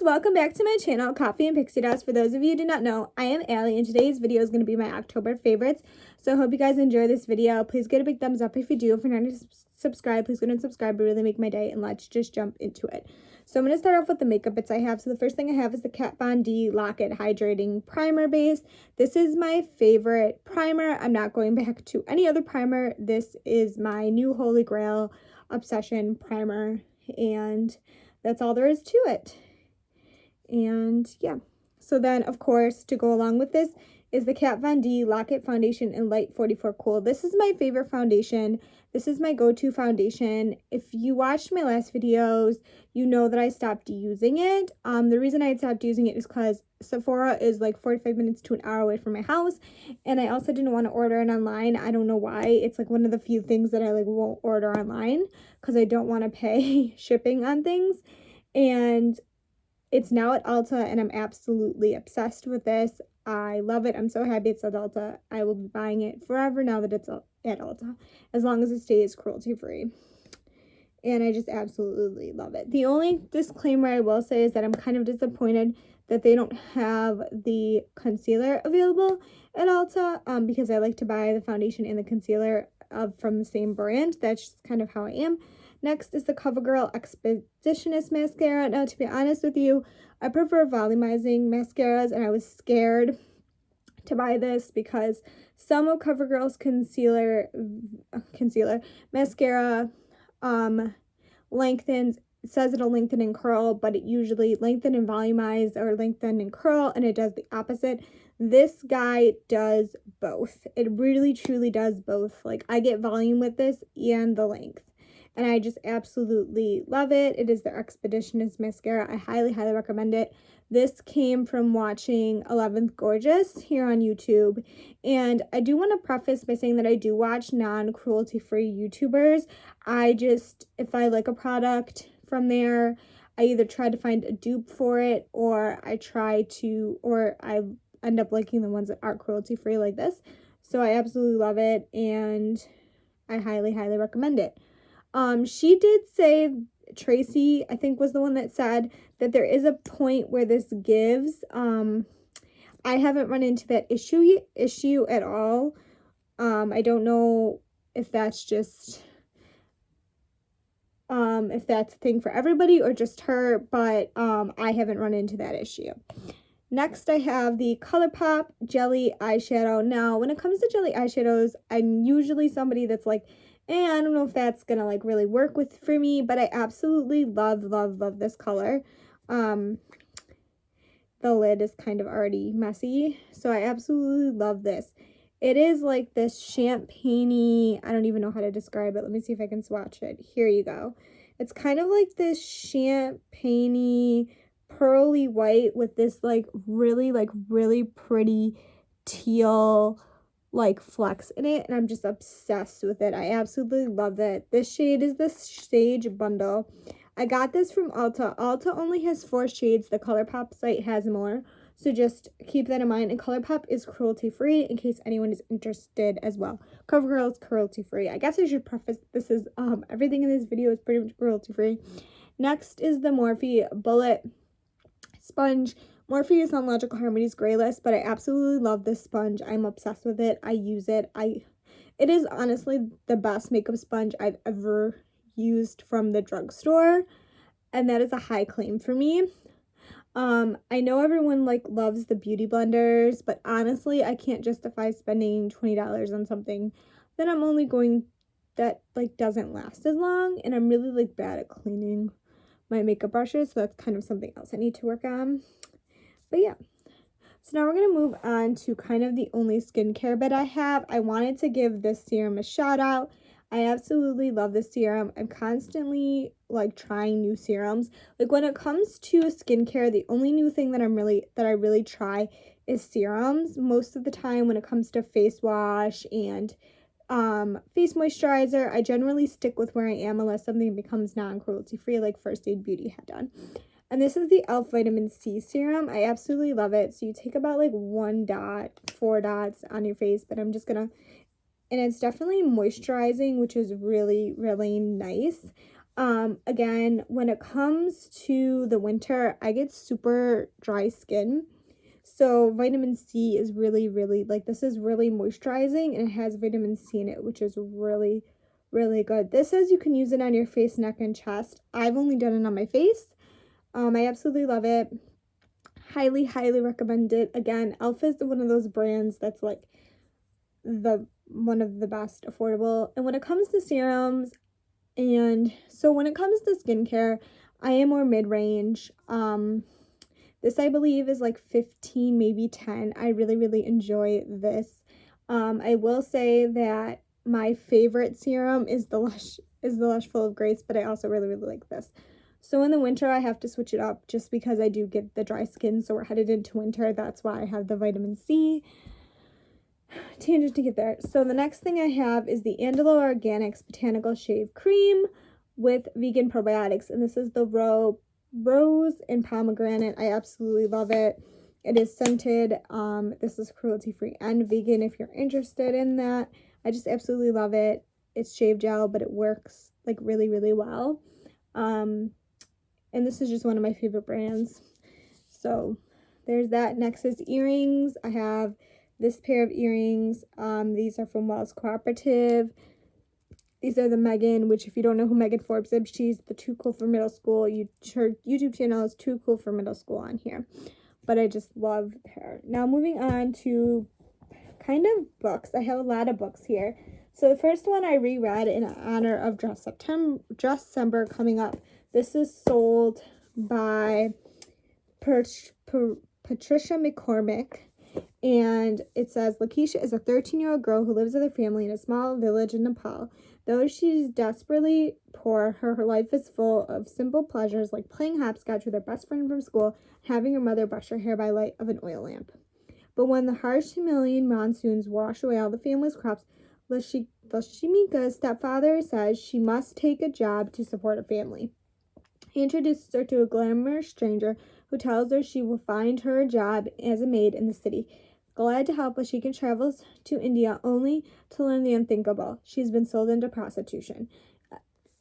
welcome back to my channel, Coffee and Pixie Dust. For those of you who do not know, I am Allie, and today's video is going to be my October favorites. So I hope you guys enjoy this video. Please get a big thumbs up if you do. If you're not subscribed, please go and subscribe. It really make my day, and let's just jump into it. So I'm going to start off with the makeup bits I have. So the first thing I have is the Kat Von D Lock-It Hydrating Primer Base. This is my favorite primer. I'm not going back to any other primer. This is my new Holy Grail Obsession primer, and that's all there is to it. And yeah, so then of course to go along with this is the Kat Von D Lock-It Foundation in Light 44 Cool. This is my favorite foundation. This is my go-to foundation. If you watched my last videos, you know that I stopped using it. The reason I stopped using it is because Sephora is like 45 minutes to an hour away from my house, and I also didn't want to order it online. I don't know why. It's like one of the few things that I like won't order online because I don't want to pay shipping on things. And it's now at Ulta, and I'm absolutely obsessed with this. I love it. I'm so happy it's at Ulta. I will be buying it forever now that it's at Ulta, as long as it stays cruelty-free. And I just absolutely love it. The only disclaimer I will say is that I'm kind of disappointed that they don't have the concealer available at Ulta, because I like to buy the foundation and the concealer from the same brand. That's just kind of how I am. Next is the CoverGirl Expeditionist Mascara. Now, to be honest with you, I prefer volumizing mascaras, and I was scared to buy this because some of CoverGirl's mascara lengthens. It says it'll lengthen and curl, but it usually lengthen and volumize, or lengthen and curl, and it does the opposite. This guy does both. It really truly does both. Like, I get volume with this and the length, and I just absolutely love it. It is the Expeditionist Mascara. I highly, highly recommend it. This came from watching 11th Gorgeous here on YouTube. And I do want to preface by saying that I do watch non-cruelty-free YouTubers. If I like a product from there, I either try to find a dupe for it, or I end up liking the ones that are cruelty-free like this. So I absolutely love it, and I highly, highly recommend it. She did say, Tracy, I think, was the one that said that there is a point where this gives. I haven't run into that issue at all. I don't know if that's just, if that's a thing for everybody or just her, but I haven't run into that issue. Next, I have the ColourPop Jelly Eyeshadow. Now, when it comes to jelly eyeshadows, I'm usually somebody that's like, I don't know if that's gonna like really work for me, but I absolutely love, love, love this color. The lid is kind of already messy, so I absolutely love this. It is like this champagne-y, I don't even know how to describe it. Let me see if I can swatch it. Here you go. It's kind of like this champagne-y, pearly white with this like really pretty teal like flecks in it, and I'm just obsessed with it. I absolutely love it. This shade is the Sage Bundle. I got this from Ulta. Ulta only has 4 shades. The ColourPop site has more, so just keep that in mind. And ColourPop is cruelty-free, in case anyone is interested as well. CoverGirl is cruelty-free. I guess I should preface this is everything in this video is pretty much cruelty-free. Next is the Morphe Bullet Sponge. Morphe is on Logical Harmony's Gray List, but I absolutely love this sponge. I'm obsessed with it. I use it. It is honestly the best makeup sponge I've ever used from the drugstore, and that is a high claim for me. I know everyone like loves the beauty blenders, but honestly, I can't justify spending $20 on something that that like doesn't last as long, and I'm really like bad at cleaning my makeup brushes, so that's kind of something else I need to work on. But yeah, so now we're going to move on to kind of the only skincare bit I have. I wanted to give this serum a shout out. I absolutely love this serum. I'm constantly like trying new serums. Like, when it comes to skincare, the only new thing that I really try is serums. Most of the time when it comes to face wash and face moisturizer, I generally stick with where I am unless something becomes non-cruelty free, like First Aid Beauty had done. And this is the e.l.f. Vitamin C Serum. I absolutely love it. So you take about like 4 dots on your face, but I'm just gonna, and it's definitely moisturizing, which is really, really nice. Again, when it comes to the winter, I get super dry skin. So vitamin C is really, really, like, this is really moisturizing, and it has vitamin C in it, which is really, really good. This says you can use it on your face, neck, and chest. I've only done it on my face. I absolutely love it. Highly, highly recommend it. Again, Elf is one of those brands that's like one of the best affordable. And when it comes to serums, and so when it comes to skincare, I am more mid-range. This I believe is like 15, maybe 10. I really, really enjoy this. I will say that my favorite serum is the Lush Full of Grace, but I also really, really like this. So in the winter, I have to switch it up just because I do get the dry skin. So we're headed into winter. That's why I have the vitamin C. Tangent to get there. So the next thing I have is the Andalo Organics Botanical Shave Cream with vegan probiotics. And this is the rose and pomegranate. I absolutely love it. It is scented. This is cruelty-free and vegan if you're interested in that. I just absolutely love it. It's shave gel, but it works like really, really well. And this is just one of my favorite brands. So there's that. Next is earrings. I have this pair of earrings. These are from Wells Cooperative. These are the Megan, which if you don't know who Megan Forbes is, she's the Too Cool for Middle School. Her YouTube channel is Too Cool for Middle School on here. But I just love her. Now moving on to kind of books. I have a lot of books here. So the first one I reread in honor of Dresscember coming up. This is sold by Patricia McCormick. And it says, Lakeisha is a 13-year-old girl who lives with her family in a small village in Nepal. Though she's desperately poor, her life is full of simple pleasures like playing hopscotch with her best friend from school, having her mother brush her hair by light of an oil lamp. But when the harsh Himalayan monsoons wash away all the family's crops, Lashmika's stepfather says she must take a job to support her family. He introduces her to a glamorous stranger who tells her she will find her a job as a maid in the city. Glad to help, Lashika travels to India only to learn the unthinkable. She's been sold into prostitution.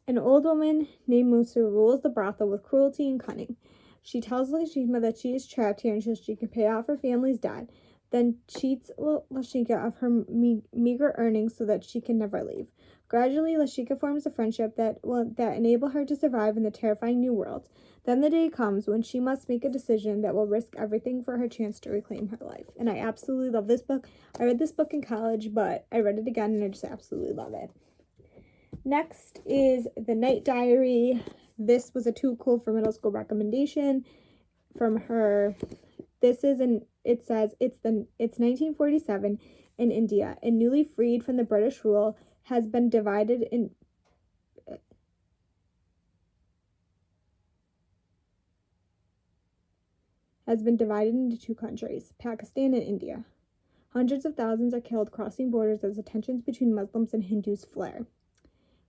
An old woman named Musa rules the brothel with cruelty and cunning. She tells Lashika that she is trapped here until she can pay off her family's debt, then cheats Lashika of her meager earnings so that she can never leave. Gradually, Lashika forms a friendship that enable her to survive in the terrifying new world. Then the day comes when she must make a decision that will risk everything for her chance to reclaim her life. And I absolutely love this book. I read this book in college, but I read it again and I just absolutely love it. Next is The Night Diary. This was a Too Cool for Middle School recommendation from her. It says it's 1947 in India, and newly freed from the British rule has been divided into two countries, Pakistan and India. Hundreds of thousands are killed crossing borders as the tensions between Muslims and Hindus flare.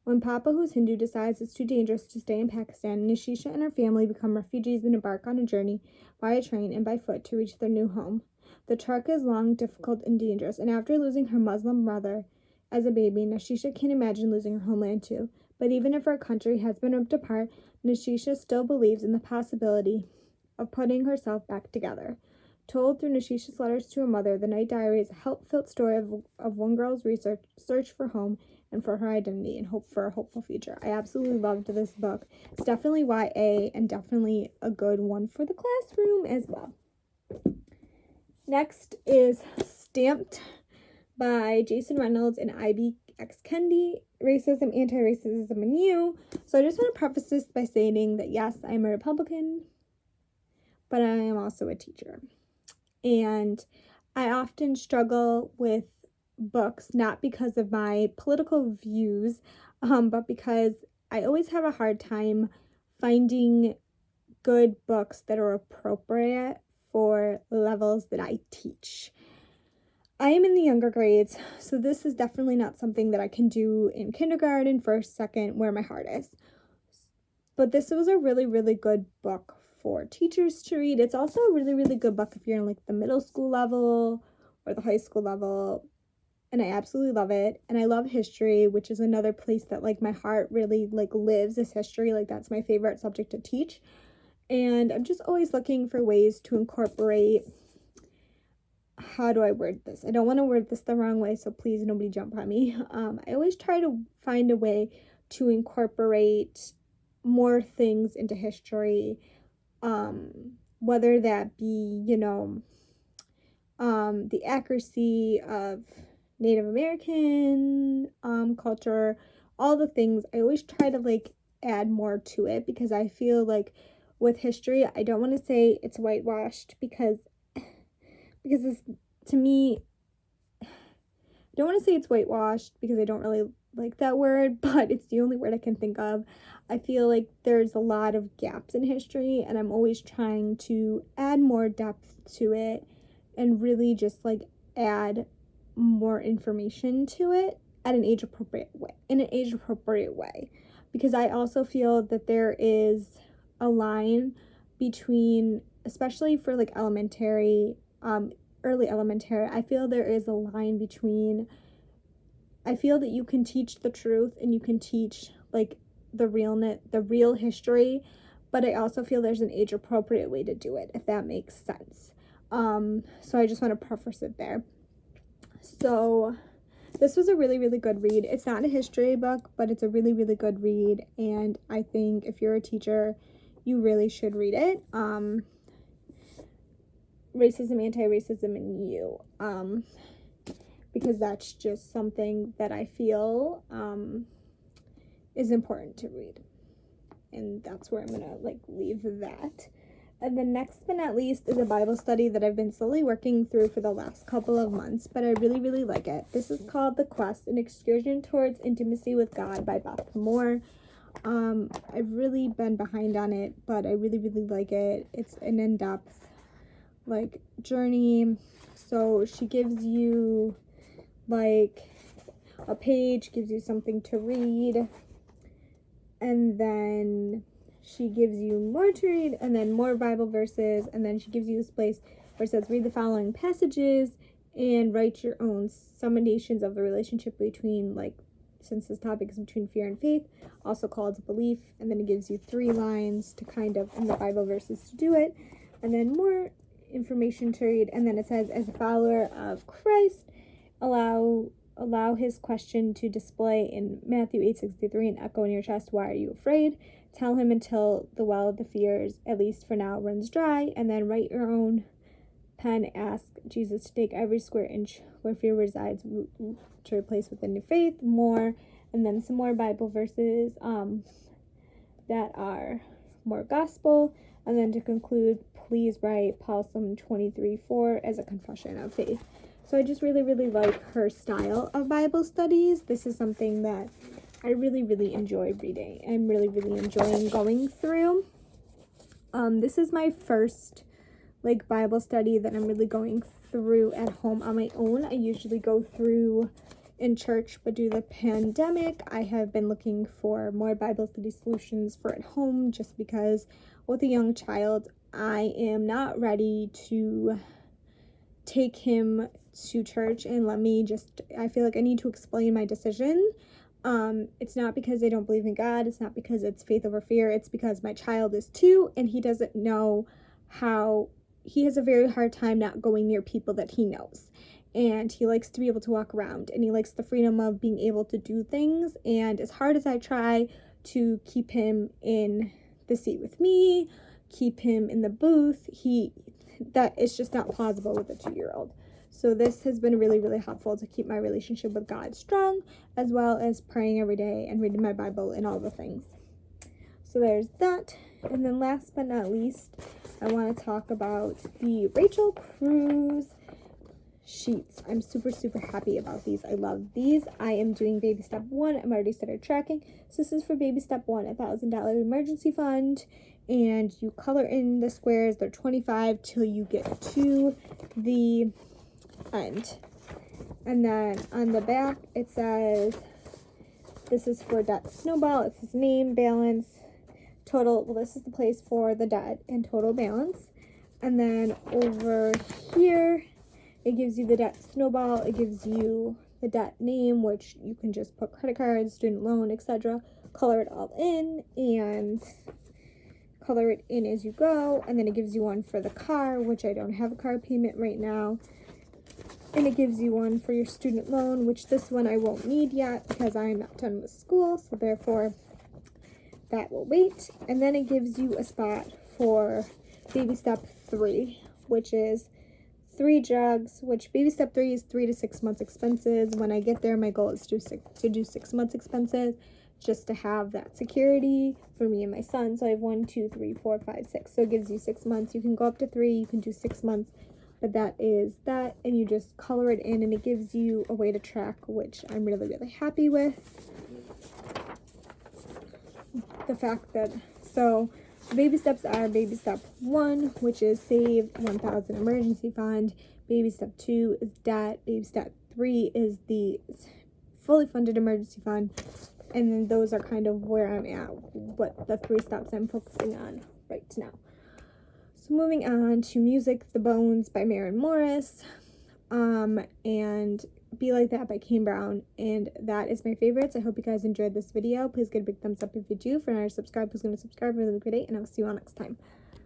When Papa, who's Hindu, decides it's too dangerous to stay in Pakistan, Nishisha and her family become refugees and embark on a journey by train and by foot to reach their new home. The trek is long, difficult, and dangerous, and after losing her Muslim brother as a baby, Nishisha can't imagine losing her homeland too. But even if her country has been ripped apart, Nishisha still believes in the possibility of putting herself back together. Told through Nishisha's letters to her mother, The Night Diary is a heart-filled story of one girl's search for home and for her identity and hope for a hopeful future. I absolutely loved this book. It's definitely YA and definitely a good one for the classroom as well. Next is Stamped by Jason Reynolds and IBX Kendi, Racism, Anti-Racism, and You. So I just want to preface this by stating that yes, I'm a Republican, but I am also a teacher. And I often struggle with books, not because of my political views, but because I always have a hard time finding good books that are appropriate for levels that I teach. I am in the younger grades, so this is definitely not something that I can do in kindergarten, first, second, where my heart is. But this was a really, really good book for teachers to read. It's also a really, really good book if you're in like the middle school level or the high school level. and I absolutely love it. And I love history, which is another place that like my heart really like lives, is history. Like that's my favorite subject to teach. And I'm just always looking for ways to incorporate, how do I word this? I don't want to word this the wrong way, so please nobody jump on me. I always try to find a way to incorporate more things into history, whether that be, the accuracy of Native American culture, all the things. I always try to like add more to it, because I feel like with history, I don't want to say it's whitewashed, because it's, to me, I don't want to say it's whitewashed because I don't really like that word, but it's the only word I can think of. I feel like there's a lot of gaps in history, and I'm always trying to add more depth to it and really just like add more information to it at an age appropriate way, because I also feel that there is a line between, especially for like early elementary, I feel there is a line between, I feel that you can teach the truth and you can teach like the real history, but I also feel there's an age appropriate way to do it, if that makes sense. So I just want to preface it there. So this was a really, really good read. It's not a history book, but it's a really, really good read, and I think if you're a teacher, you really should read it. Racism, Anti-Racism, and You, because that's just something that I feel is important to read, and that's where I'm gonna like leave that. And the next but not least is a Bible study that I've been slowly working through for the last couple of months, but I really, really like it. This is called The Quest, An Excursion Towards Intimacy with God by Beth Moore. I've really been behind on it, but I really, really like it. It's an in-depth like journey. So she gives you like a page, gives you something to read, and then she gives you more to read, and then more Bible verses, and then she gives you this place where it says read the following passages and write your own summations of the relationship between, like, since this topic is between fear and faith, also called belief. And then it gives you 3 lines to kind of, in the Bible verses, to do it, and then more information to read. And then it says, as a follower of Christ, allow his question to display in Matthew 8:63 and echo in your chest, why are you afraid? Tell him until the well of the fears, at least for now, runs dry. And then write your own pen, ask Jesus to take every square inch where fear resides to replace within your faith. More, and then some more Bible verses that are more gospel. And then to conclude, please write Psalm 23:4 as a confession of faith. So I just really, really like her style of Bible studies. This is something that I really, really enjoy reading. I'm really, really enjoying going through. This is my first like Bible study that I'm really going through at home on my own. I usually go through in church, but due to the pandemic, I have been looking for more Bible study solutions for at home, just because with a young child, I am not ready to take him to church and I feel like I need to explain my decision. It's not because I don't believe in God. It's not because it's faith over fear. It's because my child is 2 and he doesn't know he has a very hard time not going near people that he knows. And he likes to be able to walk around, and he likes the freedom of being able to do things. And as hard as I try to keep him in the seat with me, keep him in the booth, that is just not plausible with a 2-year-old. So this has been really, really helpful to keep my relationship with God strong, as well as praying every day and reading my Bible and all the things. So there's that. And then last but not least, I want to talk about the Rachel Cruz sheets. I'm super, super happy about these. I love these. I am doing baby step 1. I'm already started tracking. So this is for baby step 1, $1,000 emergency fund. And you color in the squares. They're 25 till you get to the end. And then on the back, it says, this is for debt snowball. It says name, balance, total. Well, this is the place for the debt and total balance. And then over here, it gives you the debt snowball. It gives you the debt name, which you can just put credit card, student loan, etc. Color it all in and color it in as you go. And then it gives you one for the car, which I don't have a car payment right now. And it gives you one for your student loan, which this one I won't need yet because I'm not done with school, so therefore that will wait. And then it gives you a spot for baby step 3, which is 3 drugs, which baby step 3 is 3 to 6 months expenses. When I get there, my goal is to do 6 months expenses, just to have that security for me and my son. So I have 1, 2, 3, 4, 5, 6. So it gives you 6 months. You can go up to 3, you can do 6 months. But that is that, and you just color it in, and it gives you a way to track, which I'm really, really happy with. The fact that, so baby steps are baby step 1, which is save $1,000 emergency fund. Baby step 2 is debt. Baby step 3 is the fully funded emergency fund. And then those are kind of where I'm at, what the 3 steps I'm focusing on right now. So moving on to Music, The Bones by Maren Morris, and Be Like That by Kane Brown, and that is my favorites. I hope you guys enjoyed this video. Please give a big thumbs up if you do. For now, subscribe, please go to subscribe, really great, and I'll see you all next time.